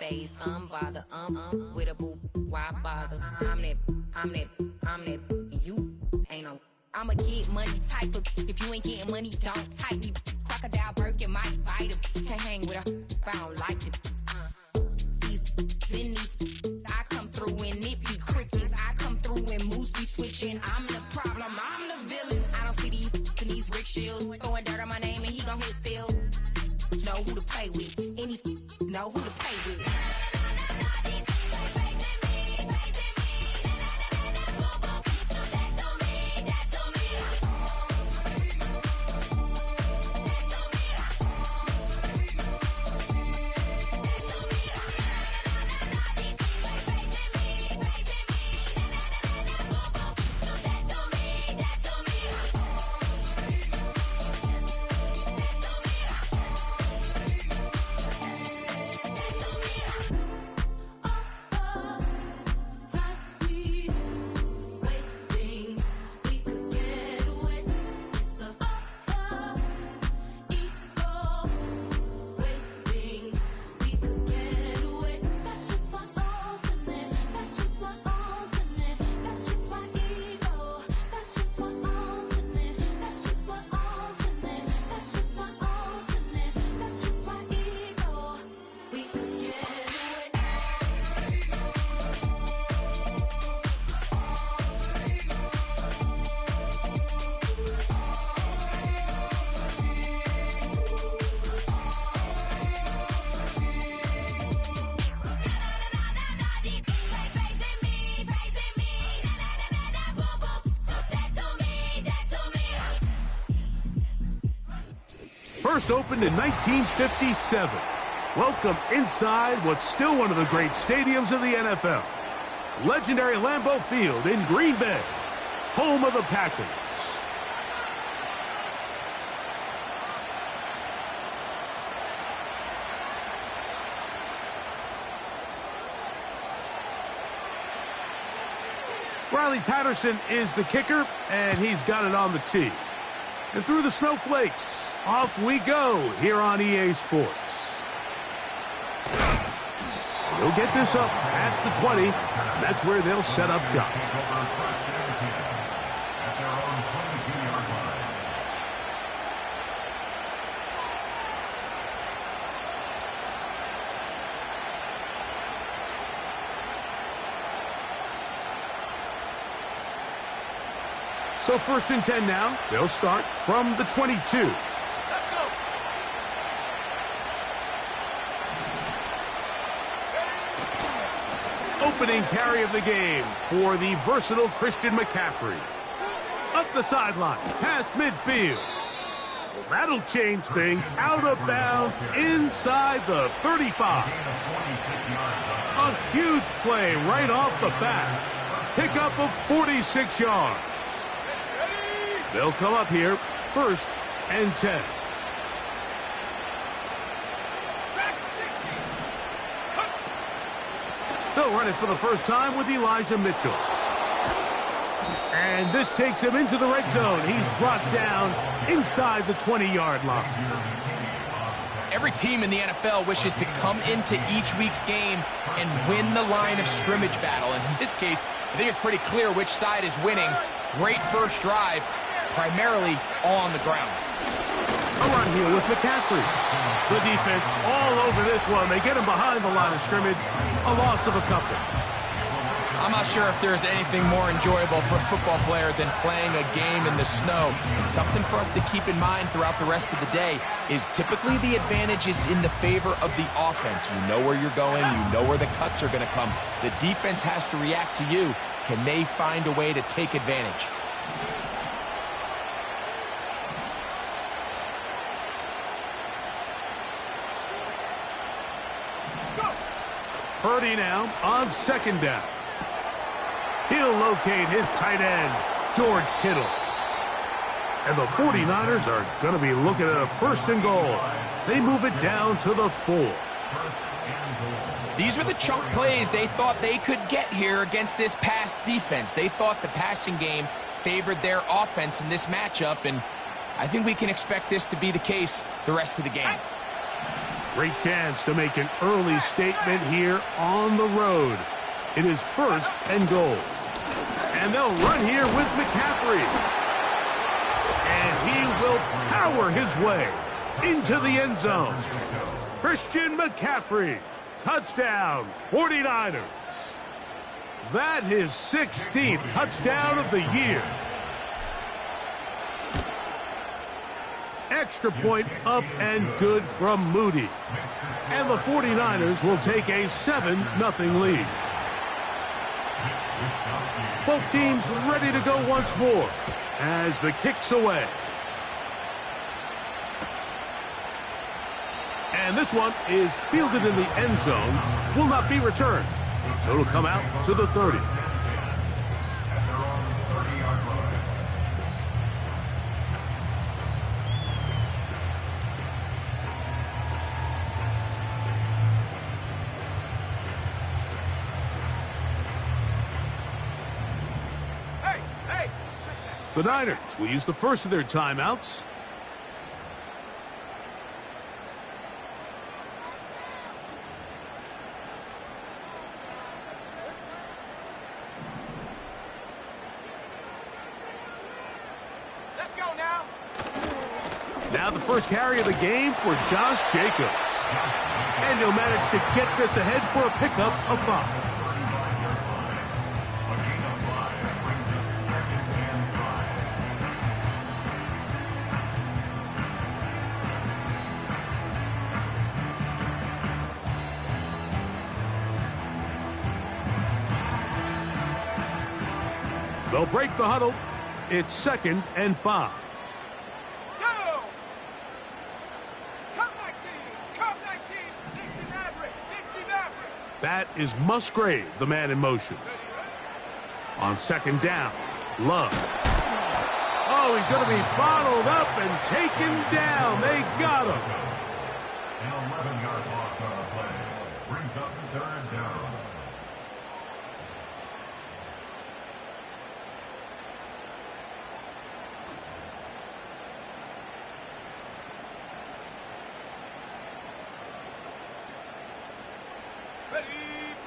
phased, unbothered, with a boo, why bother? I'm that, you ain't no. I'm a get money type of, if you ain't getting money, don't type me. Crocodile Birkin might bite him. Can't hang with her if I don't like it. These, I come through in nippy crickets. I come through in moose be switching. I'm the problem, I'm the villain. I don't see these Rick Shields throwing dirt on my name and he gon' hit still. Know who to play with, and these know who to play with. First opened in 1957. Welcome inside what's still one of the great stadiums of the NFL. Legendary Lambeau Field in Green Bay, home of the Packers. Riley Patterson is the kicker, and he's got it on the tee. And through the snowflakes, off we go here on EA Sports. He'll get this up past the 20, and that's where they'll set up shop. So 1st and 10 now. They'll start from the 22. Let's go. Opening carry of the game for the versatile Christian McCaffrey. Up the sideline, past midfield. Well, that'll change things. Out of bounds, inside the 35. A huge play right off the bat. Pickup of 46 yards. They'll come up here, 1st and 10. They'll run it for the first time with Elijah Mitchell. And this takes him into the red zone. He's brought down inside the 20-yard line. Every team in the NFL wishes to come into each week's game and win the line of scrimmage battle. And in this case, I think it's pretty clear which side is winning. Great first drive, primarily on the ground. A run here with McCaffrey. The defense all over this one. They get him behind the line of scrimmage. A loss of a couple. I'm not sure if there's anything more enjoyable for a football player than playing a game in the snow. And something for us to keep in mind throughout the rest of the day is typically the advantage is in the favor of the offense. You know where you're going. You know where the cuts are going to come. The defense has to react to you. Can they find a way to take advantage? Purdy now on 2nd down. He'll locate his tight end, George Kittle. And the 49ers are going to be looking at a 1st and goal. They move it down to the 4. These are the chunk plays they thought they could get here against this pass defense. They thought the passing game favored their offense in this matchup, and I think we can expect this to be the case the rest of the game. Great chance to make an early statement here on the road. It is 1st and goal. And they'll run here with McCaffrey. And he will power his way into the end zone. Christian McCaffrey, touchdown, 49ers. That his 16th touchdown of the year. Extra point up and good from Moody. And the 49ers will take a 7-0 lead. Both teams ready to go once more as the kick's away. And this one is fielded in the end zone, will not be returned. So it'll come out to the 30. The Niners will use the first of their timeouts. Let's go now. Now the first carry of the game for Josh Jacobs. And he'll manage to get this ahead for a pickup of 5. They'll break the huddle. It's 2nd and 5. Go! Come 19! Come 19! 60 Maverick! 60 Maverick! That is Musgrave, the man in motion. On 2nd down, Love. Oh, he's going to be bottled up and taken down. They got him. An 11-yard loss on the play. Brings up the 3rd down.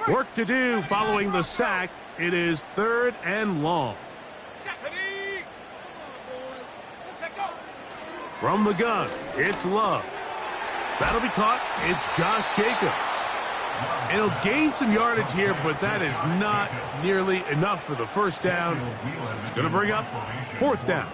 Work to do following the sack. It is 3rd and long. From the gun, it's Love. That'll be caught. It's Josh Jacobs. And he'll gain some yardage here, but that is not nearly enough for the first down. So it's going to bring up 4th down.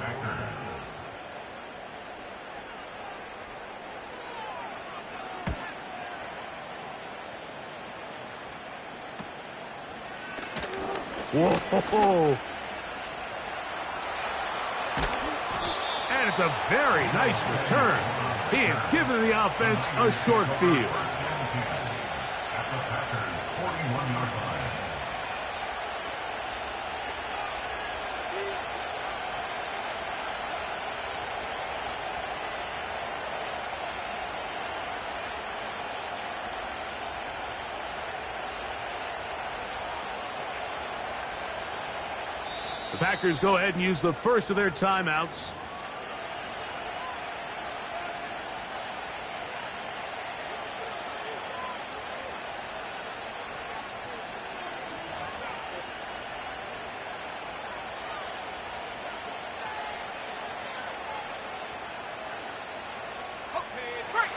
Whoa. And it's a very nice return. He has given the offense a short field. The Packers go ahead and use the first of their timeouts.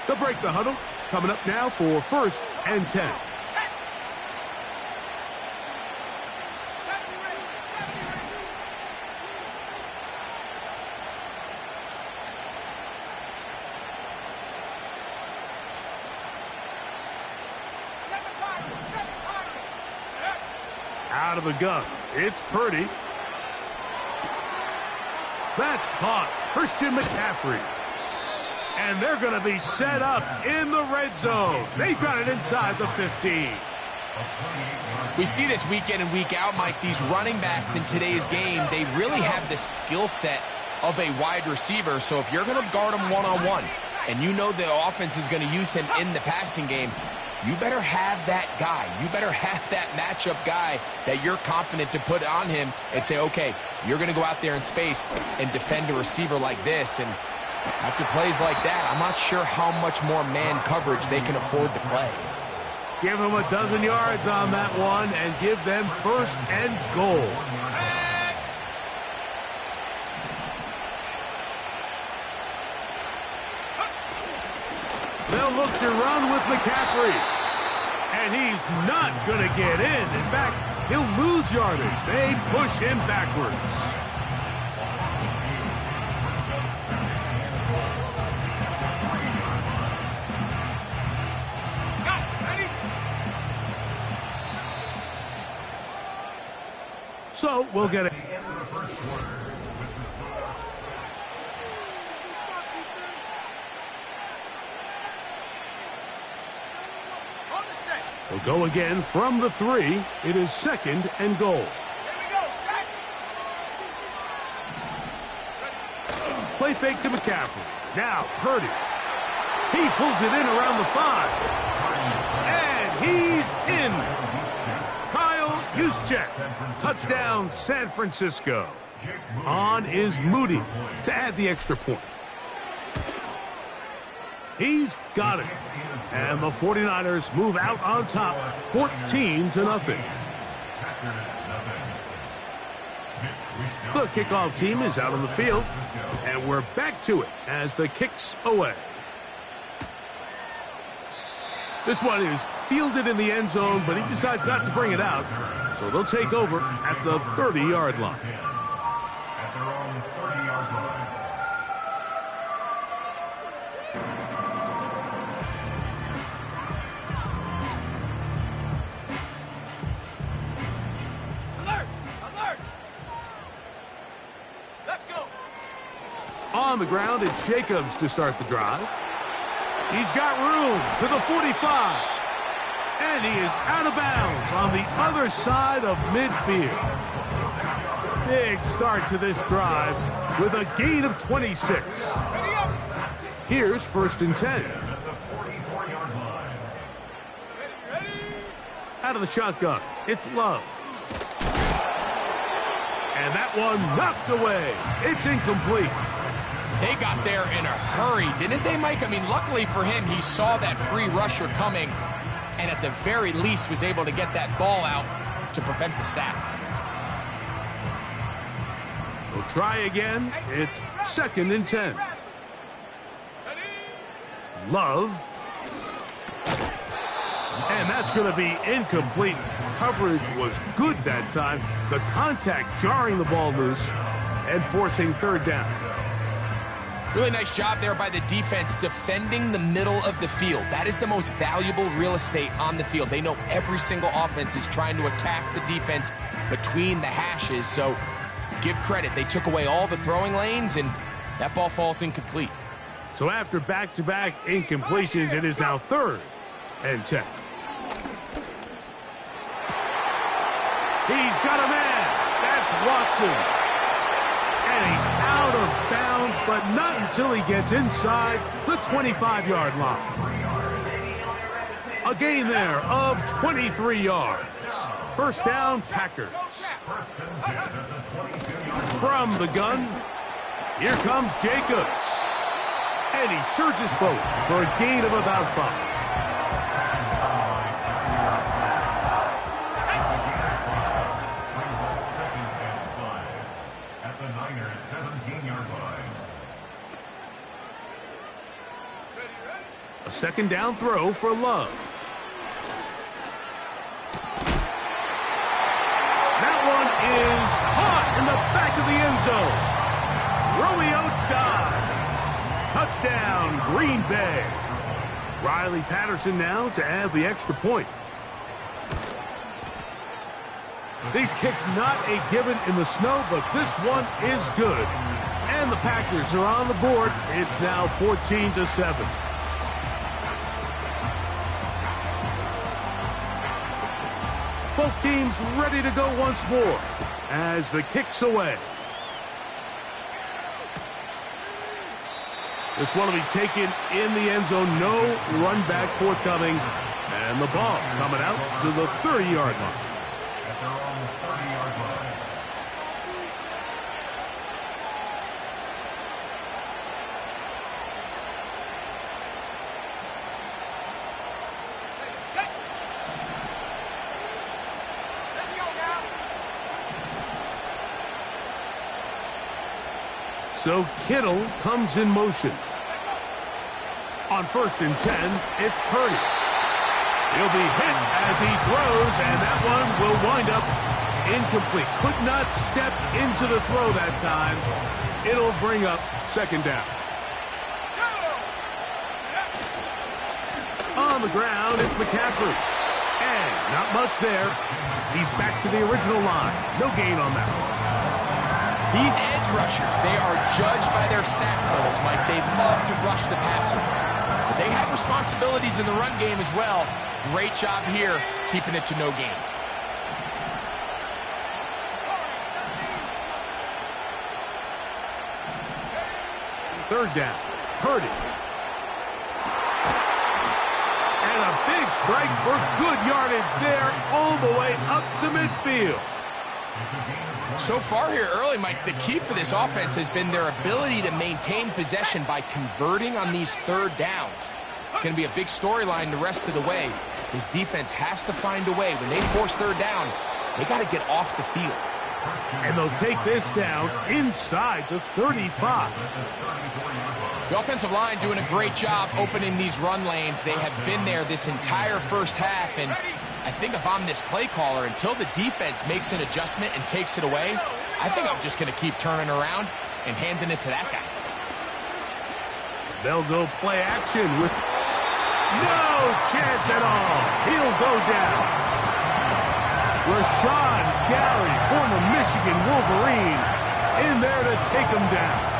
They'll break the huddle. Coming up now for 1st and 10. Out of the gun, it's Purdy. That's caught. Christian McCaffrey. And they're going to be set up in the red zone. They've got it inside the 15. We see this week in and week out, Mike. These running backs in today's game, they really have the skill set of a wide receiver. So if you're going to guard him one-on-one and you know the offense is going to use him in the passing game, you better have that guy. You better have that matchup guy that you're confident to put on him and say, okay, you're going to go out there in space and defend a receiver like this. And After plays like that, I'm not sure how much more man coverage they can afford to play. Give them a dozen yards on that one and give them 1st and goal. They'll look to run with McCaffrey. And he's not going to get in. In fact, he'll lose yardage. They push him backwards. So we'll get it. We'll go again from the 3. It is 2nd and goal. Play fake to McCaffrey. Now Purdy. He pulls it in around the 5. And he's in. Kyle Juszczyk. Touchdown, San Francisco. On is Moody to add the extra point. He's got it. And the 49ers move out on top, 14-0. The kickoff team is out on the field, and we're back to it as the kick's away. This one is fielded in the end zone, but he decides not to bring it out, so they'll take over at the 30-yard line. At their own 30-yard line. On the ground, it's Jacobs to start the drive. He's got room to the 45. And he is out of bounds on the other side of midfield. Big start to this drive with a gain of 26. Here's 1st and 10. Out of the shotgun, it's Love. And that one knocked away. It's incomplete. They got there in a hurry, didn't they, Mike? I mean, luckily for him, he saw that free rusher coming and at the very least was able to get that ball out to prevent the sack. We'll try again. It's 2nd and 10. Love. And that's going to be incomplete. Coverage was good that time. The contact jarring the ball loose and forcing 3rd down. Really nice job there by the defense defending the middle of the field. That is the most valuable real estate on the field. They know every single offense is trying to attack the defense between the hashes. So give credit. They took away all the throwing lanes, and that ball falls incomplete. So after back-to-back incompletions, it is now 3rd and 10. He's got a man. That's Watson. And he's out of bounds, but not until he gets inside the 25-yard line. A gain there of 23 yards. 1st down, Packers. From the gun, here comes Jacobs. And he surges forward for a gain of about 5. A 2nd down throw for Love. That one is caught in the back of the end zone. Romeo dives. Touchdown, Green Bay. Riley Patterson now to add the extra point. These kicks not a given in the snow, but this one is good. And the Packers are on the board. It's now 14-7. Both teams ready to go once more as the kick's away. This one will be taken in the end zone. No run back forthcoming. And the ball coming out to the 30-yard line. At their own 30-yard line. So Kittle comes in motion. On 1st and 10, it's Purdy. He'll be hit as he throws, and that one will wind up incomplete. Could not step into the throw that time. It'll bring up 2nd down. On the ground, it's McCaffrey. And not much there. He's back to the original line. No gain on that one. These edge rushers, they are judged by their sack totals, Mike. They love to rush the passer. But they have responsibilities in the run game as well. Great job here, keeping it to no gain. 3rd down. Purdy. And a big strike for good yardage there all the way up to midfield. So far here early, Mike, the key for this offense has been their ability to maintain possession by converting on these 3rd downs. It's going to be a big storyline the rest of the way. This defense has to find a way. When they force 3rd down, they got to get off the field. And they'll take this down inside the 35. The offensive line doing a great job opening these run lanes. They have been there this entire first half, and I think if I'm this play caller, until the defense makes an adjustment and takes it away, I think I'm just going to keep turning around and handing it to that guy. They'll go play action with no chance at all. He'll go down. Rashawn Gary, former Michigan Wolverine, in there to take him down.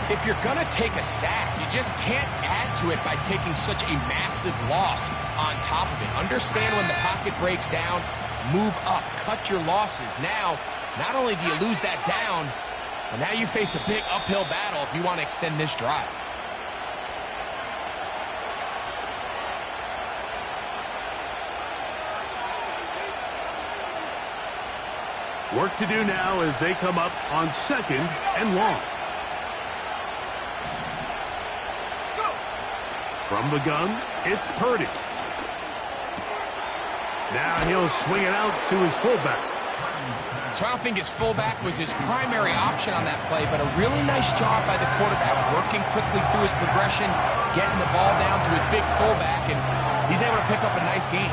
If you're going to take a sack, you just can't add to it by taking such a massive loss on top of it. Understand when the pocket breaks down, move up, cut your losses. Now, not only do you lose that down, but now you face a big uphill battle if you want to extend this drive. Work to do now as they come up on 2nd and long. From the gun, it's Purdy. Now he'll swing it out to his fullback. So I don't think his fullback was his primary option on that play, but a really nice job by the quarterback working quickly through his progression, getting the ball down to his big fullback, and he's able to pick up a nice gain.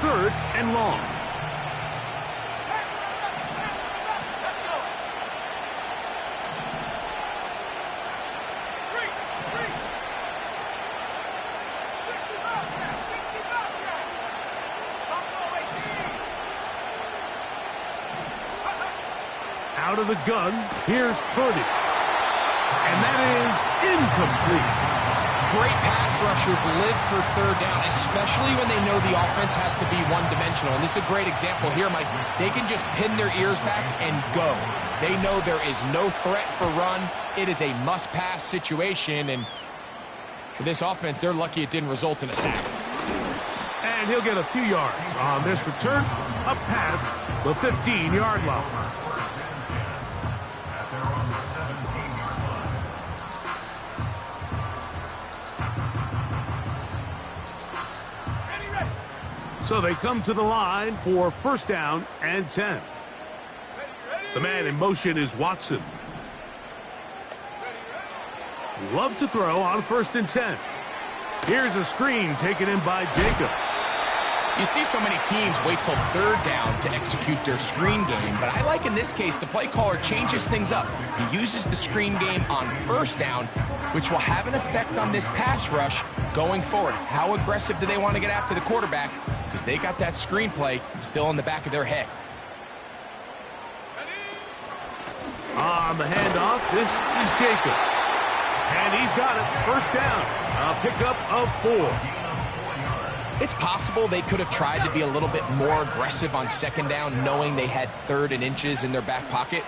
3rd and long. Out of the gun, here's Purdy. And that is incomplete. Great pass rushers live for 3rd down, especially when they know the offense has to be one-dimensional. And this is a great example here, Mike. They can just pin their ears back and go. They know there is no threat for run. It is a must-pass situation, and for this offense, they're lucky it didn't result in a sack. And he'll get a few yards on this return up past the 15-yard line. So they come to the line for 1st down and 10. The man in motion is Watson. Love to throw on 1st and 10. Here's a screen taken in by Jacobs. You see so many teams wait till 3rd down to execute their screen game, but I like in this case the play caller changes things up. He uses the screen game on 1st down, which will have an effect on this pass rush going forward. How aggressive do they want to get after the quarterback? Because they got that screenplay still in the back of their head. On the handoff, this is Jacobs. And he's got it. 1st down. A pickup of 4. It's possible they could have tried to be a little bit more aggressive on 2nd down, knowing they had 3rd and inches in their back pocket.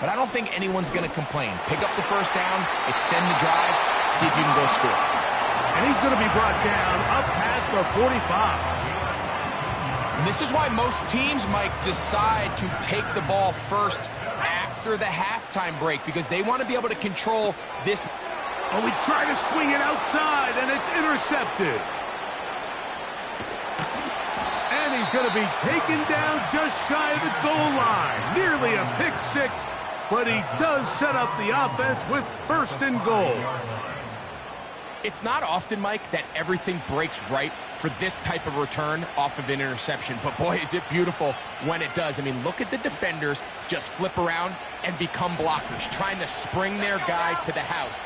But I don't think anyone's going to complain. Pick up the 1st down, extend the drive, see if you can go score. And he's going to be brought down up past the 45. And this is why most teams, Mike, decide to take the ball first after the halftime break, because they want to be able to control this. Oh, we try to swing it outside, and it's intercepted. And he's going to be taken down just shy of the goal line. Nearly a pick six, but he does set up the offense with first and goal. It's not often, Mike, that everything breaks right for this type of return off of an interception. But boy, is it beautiful when it does. I mean, look at the defenders just flip around and become blockers, trying to spring their guy to the house.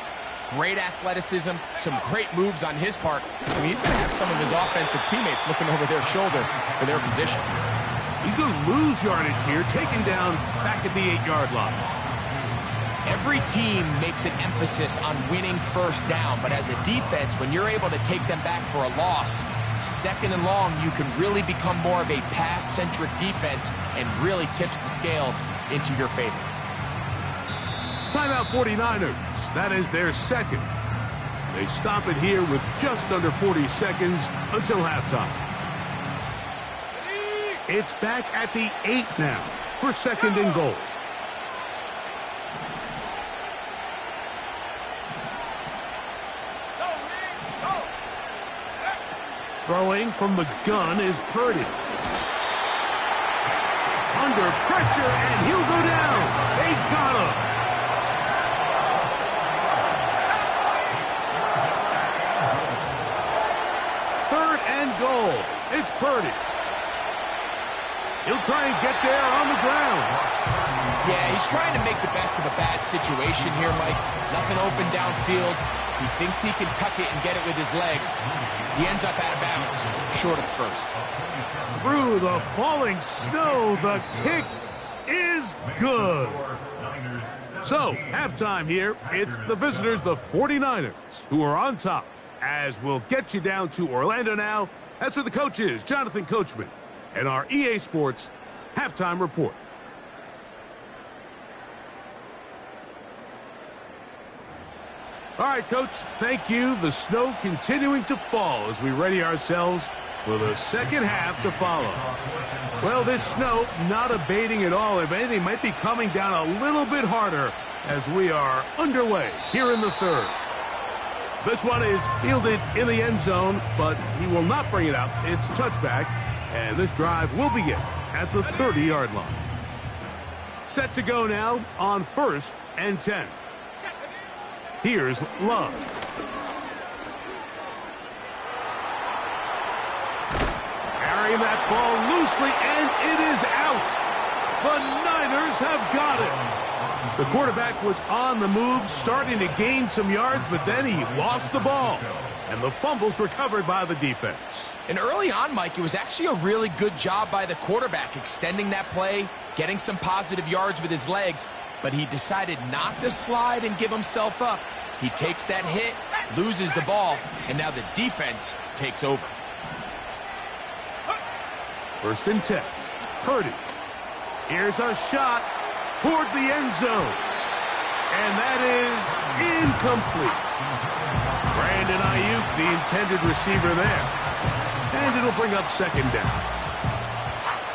Great athleticism, some great moves on his part. I mean, he's going to have some of his offensive teammates looking over their shoulder for their position. He's going to lose yardage here, taken down back at the 8-yard line. Every team makes an emphasis on winning first down, but as a defense, when you're able to take them back for a loss, second and long, you can really become more of a pass-centric defense and really tips the scales into your favor. Timeout 49ers. That is their second. They stop it here with just under 40 seconds until halftime. It's back at the 8 now for second and goal. Throwing from the gun is Purdy. Under pressure, and he'll go down. They got him. Third and goal. It's Purdy. He'll try and get there on the ground. Yeah, he's trying to make the best of a bad situation here, Mike. Nothing open downfield. He thinks he can tuck it and get it with his legs. He ends up out of bounds, short of first. Through the falling snow, the kick is good. So, halftime here. It's the visitors, the 49ers, who are on top. As we'll get you down to Orlando now. That's where the coach is, Jonathan Coachman, and our EA Sports halftime report. All right, Coach, thank you. The snow continuing to fall as we ready ourselves for the second half to follow. Well, this snow not abating at all. If anything, might be coming down a little bit harder as we are underway here in the third. This one is fielded in the end zone, but he will not bring it out. It's touchback, and this drive will begin at the 30-yard line. Set to go now on 1st and 10. Here's Love. Carrying that ball loosely, and it is out. The Niners have got it. The quarterback was on the move, starting to gain some yards, but then he lost the ball. And the fumble's recovered by the defense. And early on, Mike, it was actually a really good job by the quarterback, extending that play, getting some positive yards with his legs, but he decided not to slide and give himself up. He takes that hit, loses the ball, and now the defense takes over. 1st and 10. Purdy. Here's a shot toward the end zone. And that is incomplete. Brandon Ayuk, the intended receiver there. And it'll bring up second down.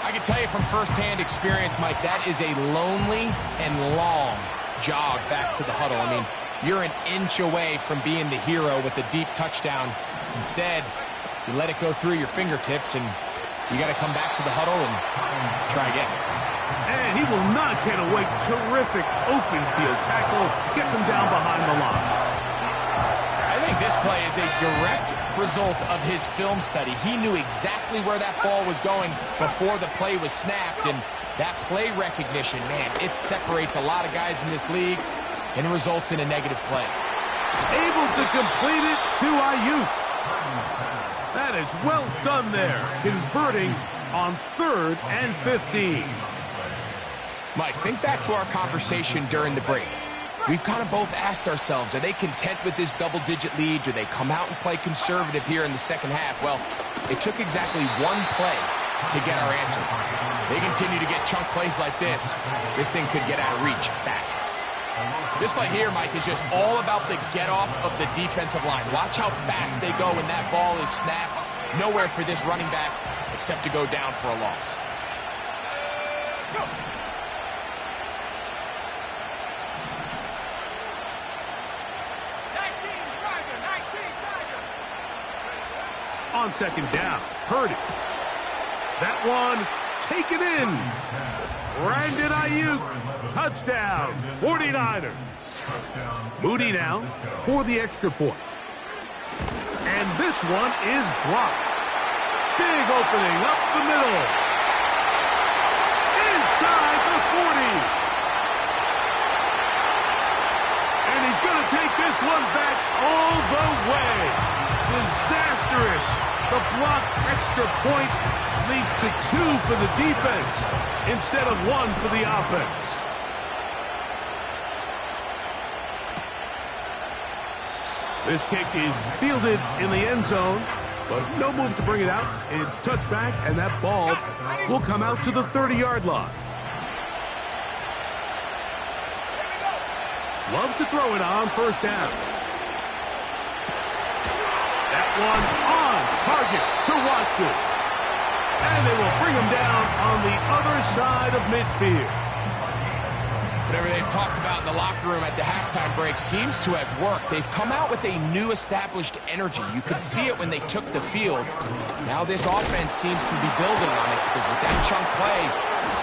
I can tell you from firsthand experience, Mike, that is a lonely and long jog back to the huddle. I mean, you're an inch away from being the hero with a deep touchdown. Instead, you let it go through your fingertips, and you got to come back to the huddle and try again. And he will not get away. Terrific open field tackle. Gets him down behind the line. I think this play is a direct result of his film study. He knew exactly where that ball was going before the play was snapped, and that play recognition, man, it separates a lot of guys in this league and results in a negative play. Able to complete it to Ayuk. That is well done there, converting on 3rd and 15. Mike, think back to our conversation during the break. We've kind of both asked ourselves, are they content with this double-digit lead? Do they come out and play conservative here in the second half? Well, it took exactly one play to get our answer. They continue to get chunk plays like this. This thing could get out of reach fast. This play here, Mike, is just all about the get-off of the defensive line. Watch how fast they go when that ball is snapped. Nowhere for this running back except to go down for a loss. Go. On second down, Purdy. That one taken in. Brandon Ayuk, touchdown, 49ers. Moody now for the extra point. And this one is blocked. Big opening up the middle. Inside the 40. And he's going to take this one back all the way. Disastrous. The blocked extra point leads to 2 for the defense instead of 1 for the offense. This kick is fielded in the end zone, but no move to bring it out. It's touchback, and that ball will come out to the 30-yard line. Love to throw it on first down. That one on target to Watson. And they will bring him down on the other side of midfield. Whatever they've talked about in the locker room at the halftime break seems to have worked. They've come out with a new established energy. You could see it when they took the field. Now this offense seems to be building on it because with that chunk play,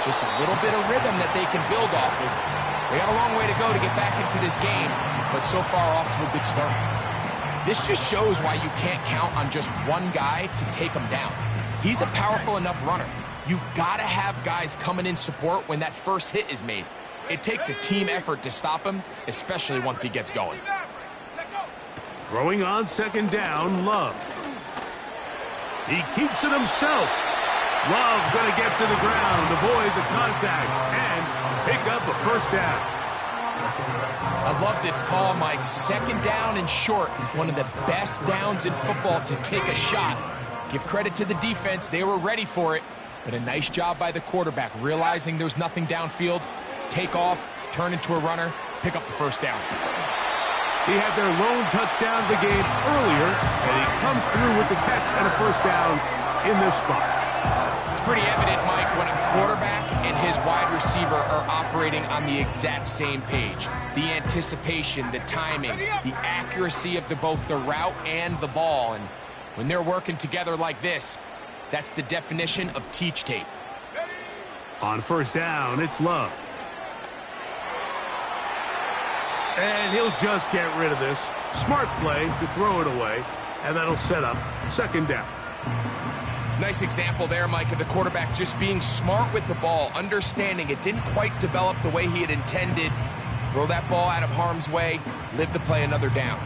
just a little bit of rhythm that they can build off of. They got a long way to go to get back into this game, but so far off to a good start. This just shows why you can't count on just one guy to take him down. He's a powerful enough runner. You gotta have guys coming in support when that first hit is made. It takes a team effort to stop him, especially once he gets going. Throwing on second down, Love. He keeps it himself. Love going to get to the ground, avoid the contact, and pick up a first down. I love this call, Mike. Second down and short. One of the best downs in football to take a shot. Give credit to the defense. They were ready for it. But a nice job by the quarterback, realizing there's nothing downfield. Take off, turn into a runner, pick up the first down. He had their lone touchdown of the game earlier, and he comes through with the catch and a first down in this spot. It's pretty evident, Mike, when a quarterback and his wide receiver are operating on the exact same page. The anticipation, the timing, the accuracy of both the route and the ball. And when they're working together like this, that's the definition of teach tape. On first down, it's Love. And he'll just get rid of this. Smart play to throw it away, and that'll set up second down. Nice example there, Mike, of the quarterback just being smart with the ball, understanding it didn't quite develop the way he had intended. Throw that ball out of harm's way, live to play another down.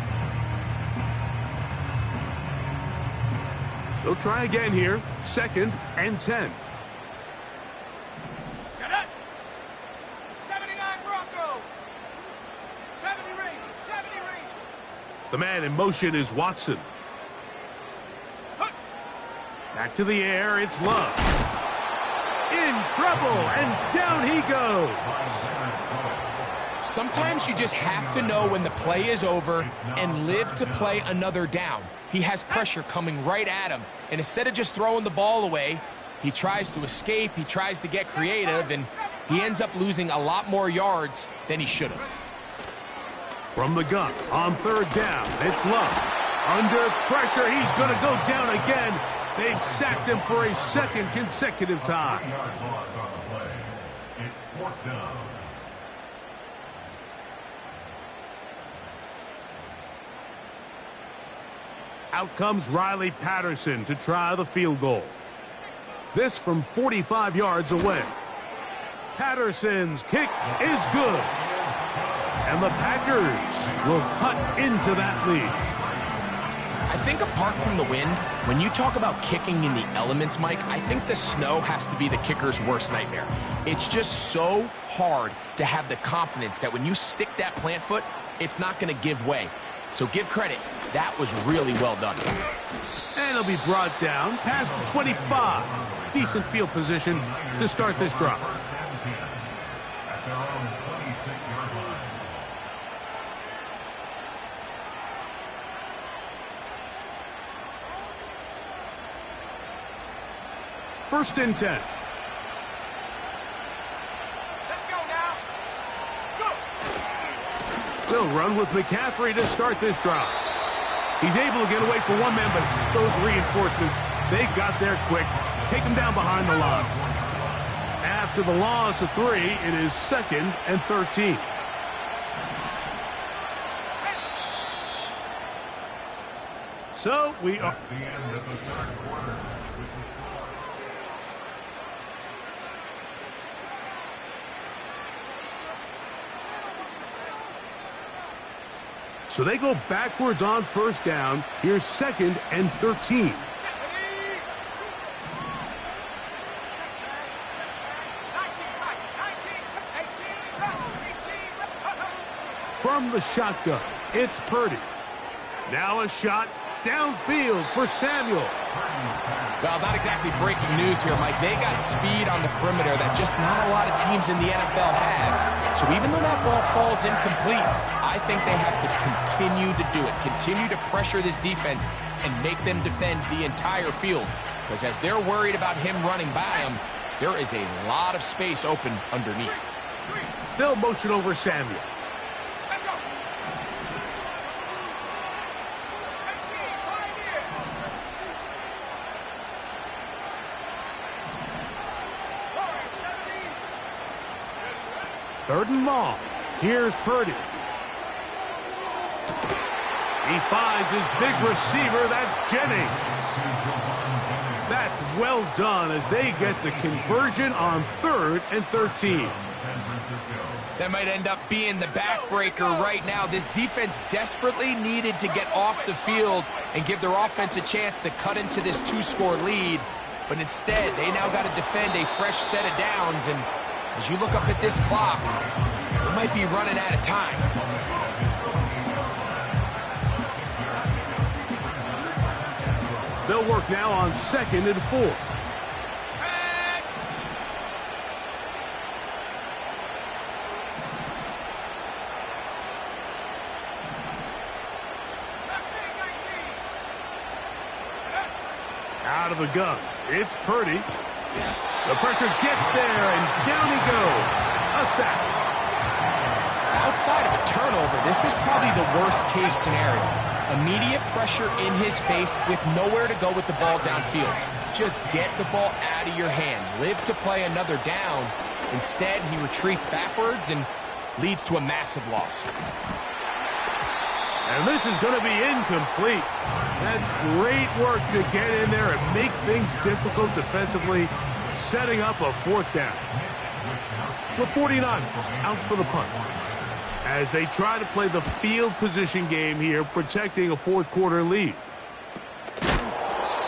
They'll try again here, 2nd and 10. Set up. 79 Bronco. 70 range. The man in motion is Watson. Back to the air, it's Love. In trouble, and down he goes. Sometimes you just have to know when the play is over and live to play another down. He has pressure coming right at him, and instead of just throwing the ball away, he tries to escape, he tries to get creative, and he ends up losing a lot more yards than he should have. From the gun, on third down, it's Love. Under pressure, he's going to go down again. They've sacked him for a second consecutive time. It's 4th down. Out comes Riley Patterson to try the field goal. This from 45 yards away. Patterson's kick is good. And the Packers will cut into that lead. I think apart from the wind, when you talk about kicking in the elements, Mike, I think the snow has to be the kicker's worst nightmare. It's just so hard to have the confidence that when you stick that plant foot, it's not going to give way. So give credit. That was really well done. And he'll be brought down past the 25. Decent field position to start this drive. At their own 26-yard line. First and 10. Let's go now. Go. They'll run with McCaffrey to start this drive. He's able to get away from one man, but those reinforcements, they got there quick take him down behind the line. After the loss of 3, it is 2nd and 13. So we are... That's the end of the third quarter. So they go backwards on first down. Here's 2nd and 13. From the shotgun, it's Purdy. Now a shot downfield for Samuel. Well, not exactly breaking news here, Mike. They got speed on the perimeter that just not a lot of teams in the NFL have. So even though that ball falls incomplete, I think they have to continue to do it. Continue to pressure this defense and make them defend the entire field. Because as they're worried about him running by them, there is a lot of space open underneath. They'll motion over Samuel. Third and long. Here's Purdy. He finds his big receiver. That's Jennings. That's well done as they get the conversion on 3rd and 13. That might end up being the backbreaker right now. This defense desperately needed to get off the field and give their offense a chance to cut into this 2-score lead. But instead, they now got to defend a fresh set of downs. And as you look up at this clock, it might be running out of time. They'll work now on 2nd and 4. Out of the gun, it's Purdy. The pressure gets there, and down he goes. A sack. Outside of a turnover, this was probably the worst-case scenario. Immediate pressure in his face with nowhere to go with the ball downfield. Just get the ball out of your hand. Live to play another down. Instead, he retreats backwards and leads to a massive loss. And this is going to be incomplete. That's great work to get in there and make things difficult defensively, setting up a 4th down. The 49ers out for the punt as they try to play the field position game here, protecting a 4th quarter lead.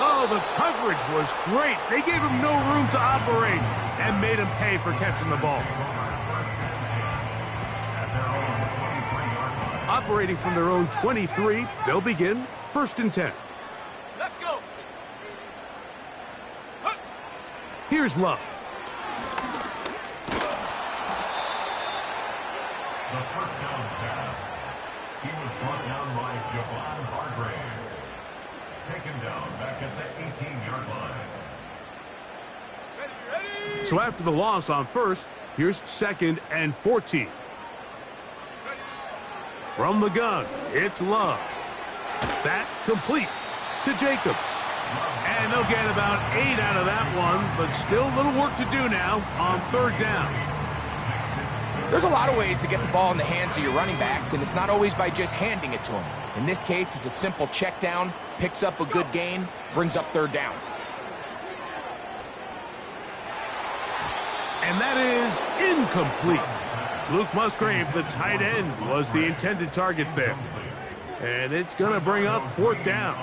Oh, the coverage was great. They gave him no room to operate and made him pay for catching the ball. Operating from their own 23, they'll begin 1st and 10. Let's go. Here's Love. The first down pass. He was brought down by Javon Hargrave. Taken down back at the 18-yard line. Ready. So after the loss on 1st, here's 2nd and 14. From the gun, it's Love. That complete to Jacobs. And they'll get about 8 out of that one, but still a little work to do now on 3rd down. There's a lot of ways to get the ball in the hands of your running backs, and it's not always by just handing it to them. In this case, it's a simple check down, picks up a good gain, brings up 3rd down. And that is incomplete. Luke Musgrave, the tight end, was the intended target there. And it's going to bring up 4th down.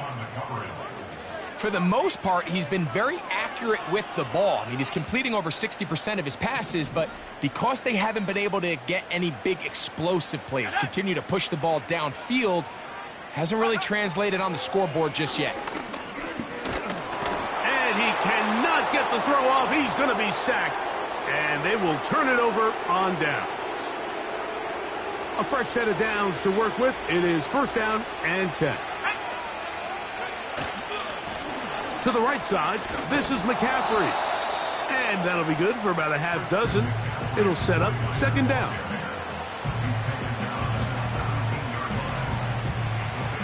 For the most part, he's been very accurate with the ball. I mean, he's completing over 60% of his passes, but because they haven't been able to get any big explosive plays, continue to push the ball downfield, hasn't really translated on the scoreboard just yet. And he cannot get the throw off. He's going to be sacked. And they will turn it over on downs. A fresh set of downs to work with. It is 1st down and 10. To the right side, this is McCaffrey. And that'll be good for about a half dozen. It'll set up 2nd down.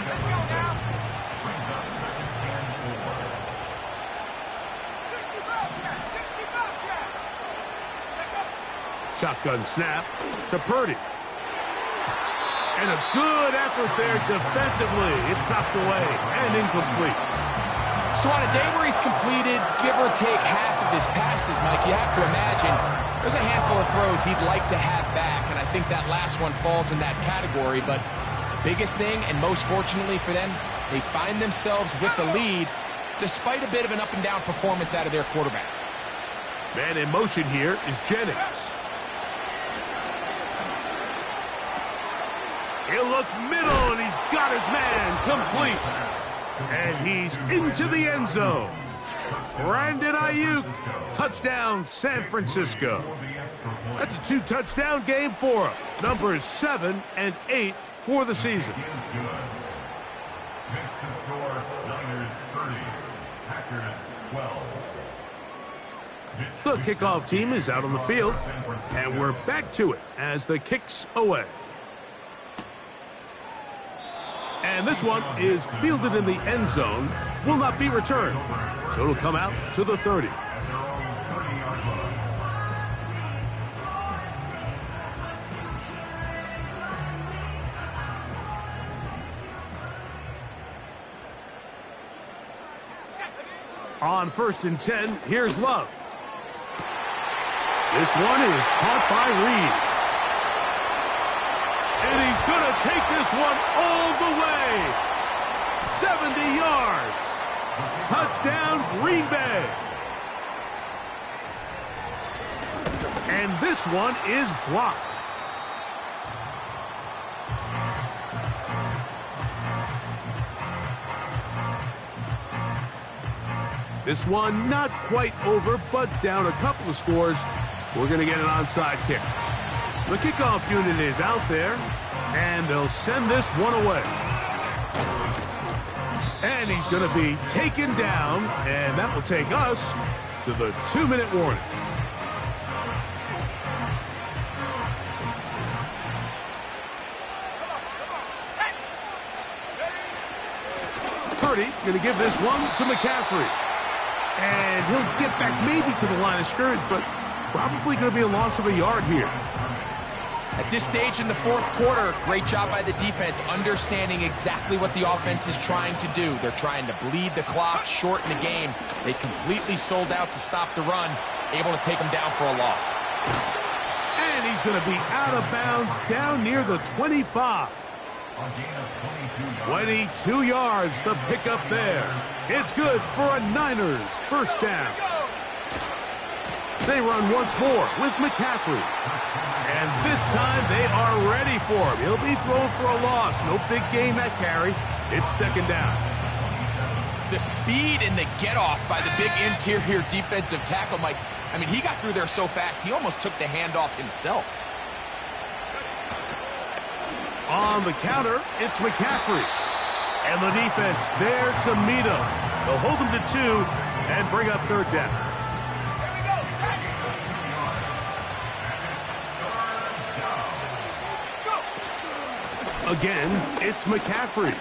Let's go now. Shotgun snap to Purdy. And a good effort there defensively. It's knocked away and incomplete. So on a day where he's completed, give or take half of his passes, Mike, you have to imagine there's a handful of throws he'd like to have back, and I think that last one falls in that category. But biggest thing, and most fortunately for them, they find themselves with the lead despite a bit of an up-and-down performance out of their quarterback. Man in motion here is Jennings. He'll look middle, and he's got his man complete. And he's into the end zone. Brandon Ayuk, touchdown San Francisco. That's a 2-touchdown game for him. Numbers 7 and 8 for the season. Next to score, Niners 30, Packers 12. The kickoff team is out on the field, and we're back to it as the kick's away. And this one is fielded in the end zone, will not be returned. So it'll come out to the 30. On 1st and 10, here's Love. This one is caught by Reed. And he's going to take this one all the way. 70 yards. Touchdown, Green Bay. And this one is blocked. This one not quite over, but down a couple of scores. We're going to get an onside kick. The kickoff unit is out there, and they'll send this one away. And he's going to be taken down, and that will take us to the 2-minute warning. Purdy going to give this one to McCaffrey. And he'll get back maybe to the line of scrimmage, but probably going to be a loss of a yard here. At this stage in the fourth quarter, great job by the defense, understanding exactly what the offense is trying to do. They're trying to bleed the clock, shorten the game. They completely sold out to stop the run, able to take them down for a loss. And he's going to be out of bounds down near the 25. 22 yards, the pickup there. It's good for a Niners first down. They run once more with McCaffrey. And this time they are ready for him. He'll be thrown for a loss. No big gain that carry. It's second down. The speed and the get-off by the big interior defensive tackle, Mike. I mean, he got through there so fast, he almost took the handoff himself. On the counter, it's McCaffrey. And the defense there to meet him. They'll hold him to 2 and bring up third down. Again, it's McCaffrey.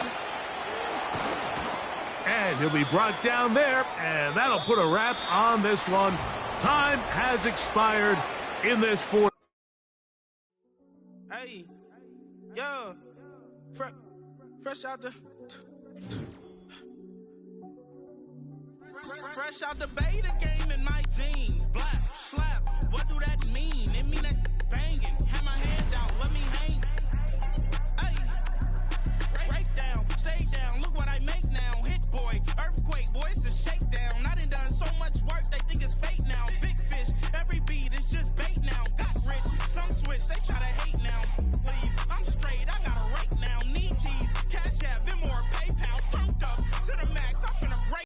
And he'll be brought down there, and that'll put a wrap on this one. Time has expired in this fourth. Hey, yeah, fresh out the beta game in my jeans, black slap.